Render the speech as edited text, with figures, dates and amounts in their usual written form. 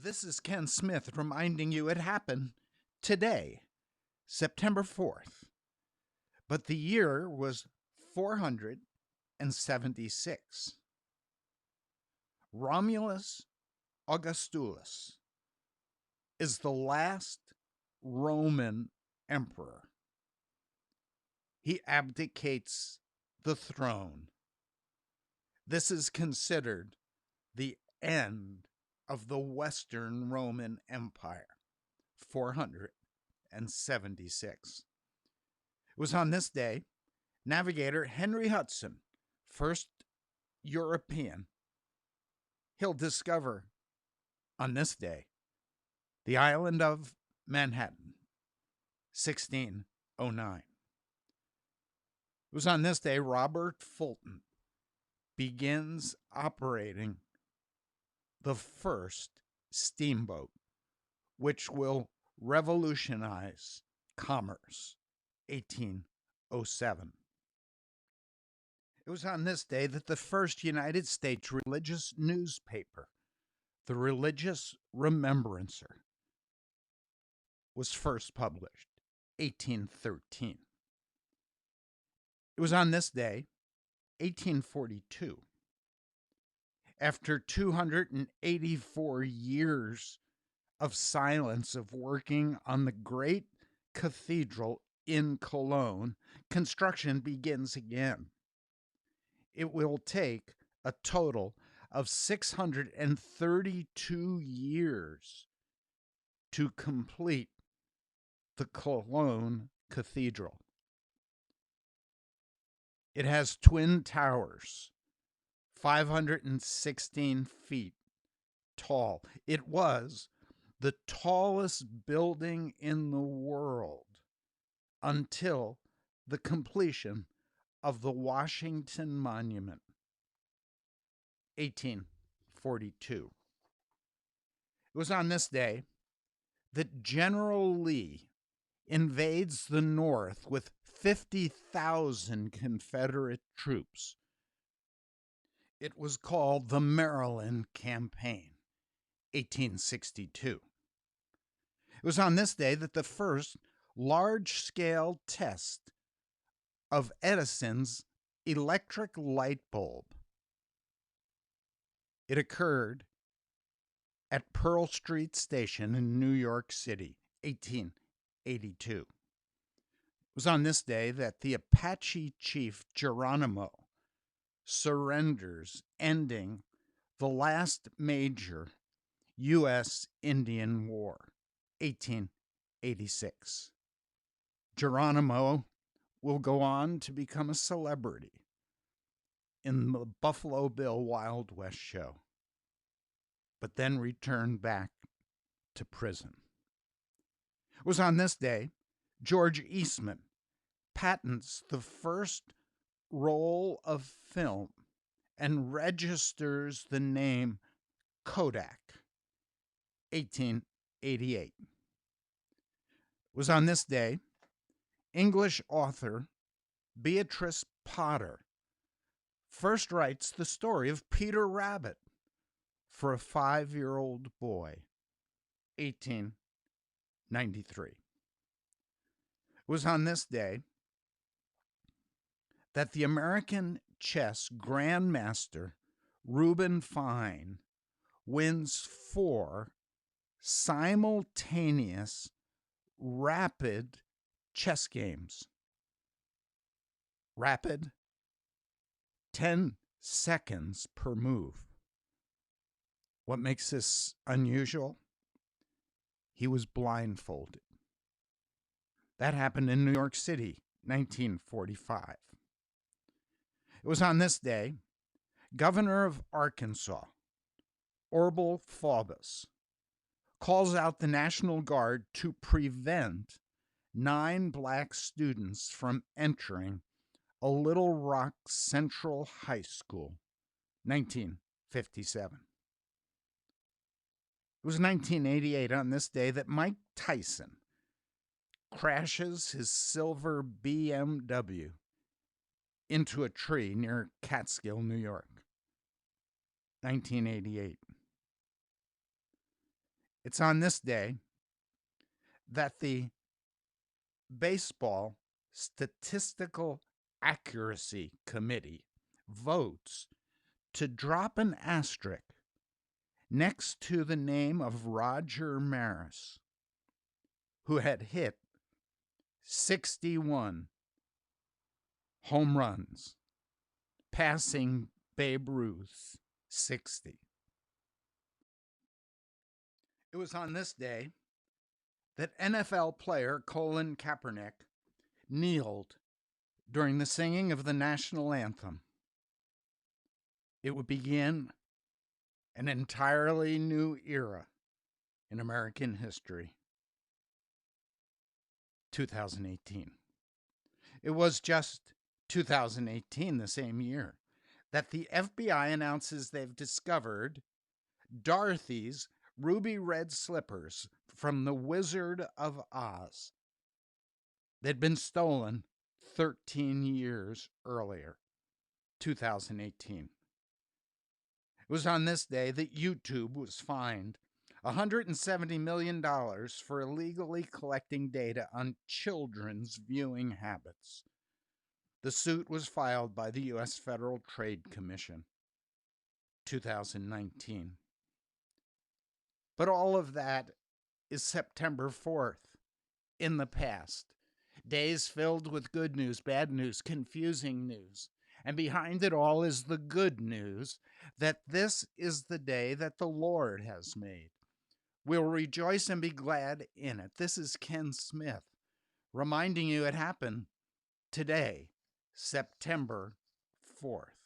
This is Ken Smith reminding you it happened today, September 4th. But the year was 476. Romulus Augustulus is the last Roman emperor. He abdicates the throne. This is considered the end of the Western Roman Empire, 476. It was on this day, navigator Henry Hudson, first European, he'll discover on this day the island of Manhattan, 1609. It was on this day Robert Fulton begins operating the first steamboat, which will revolutionize commerce, 1807. It was on this day that the first United States religious newspaper, the Religious Remembrancer, was first published, 1813. It was on this day, 1842, after 284 years of silence of working on the great cathedral in Cologne, construction begins again. It will take a total of 632 years to complete the Cologne Cathedral. It has twin towers, 516 feet tall. It was the tallest building in the world until the completion of the Washington Monument, 1842. It was on this day that General Lee invades the North with 50,000 Confederate troops. It was called the Maryland Campaign, 1862. It was on this day that the first large-scale test of Edison's electric light bulb. It occurred at Pearl Street Station in New York City, 1882. It was on this day that the Apache chief Geronimo surrenders, ending the last major U.S. Indian War, 1886. Geronimo will go on to become a celebrity in the Buffalo Bill Wild West show, but then return back to prison. It was on this day George Eastman patents the first roll of film and registers the name Kodak, 1888. It was on this day English author Beatrice Potter first writes the story of Peter Rabbit for a 5-year-old boy, 1893. It was on this day that the American chess grandmaster Reuben Fine wins 4 simultaneous rapid chess games. Rapid, 10 seconds per move. What makes this unusual? He was blindfolded. That happened in New York City, 1945. It was on this day, Governor of Arkansas, Orval Faubus, calls out the National Guard to prevent 9 black students from entering a Little Rock Central High School, 1957. It was 1988 on this day that Mike Tyson crashes his silver BMW into a tree near Catskill, New York. 1988. It's on this day that the Baseball Statistical Accuracy Committee votes to drop an asterisk next to the name of Roger Maris, who had hit 61 home runs, passing Babe Ruth's 60. It was on this day that NFL player Colin Kaepernick kneeled during the singing of the national anthem. It would begin an entirely new era in American history. 2018. It was just 2018, the same year, that the FBI announces they've discovered Dorothy's ruby red slippers from the Wizard of Oz. They'd been stolen 13 years earlier, 2018. It was on this day that YouTube was fined $170 million for illegally collecting data on children's viewing habits. The suit was filed by the U.S. Federal Trade Commission, 2019. But all of that is September 4th, in the past. Days filled with good news, bad news, confusing news. And behind it all is the good news that this is the day that the Lord has made. We'll rejoice and be glad in it. This is Ken Smith reminding you it happened today, September 4th.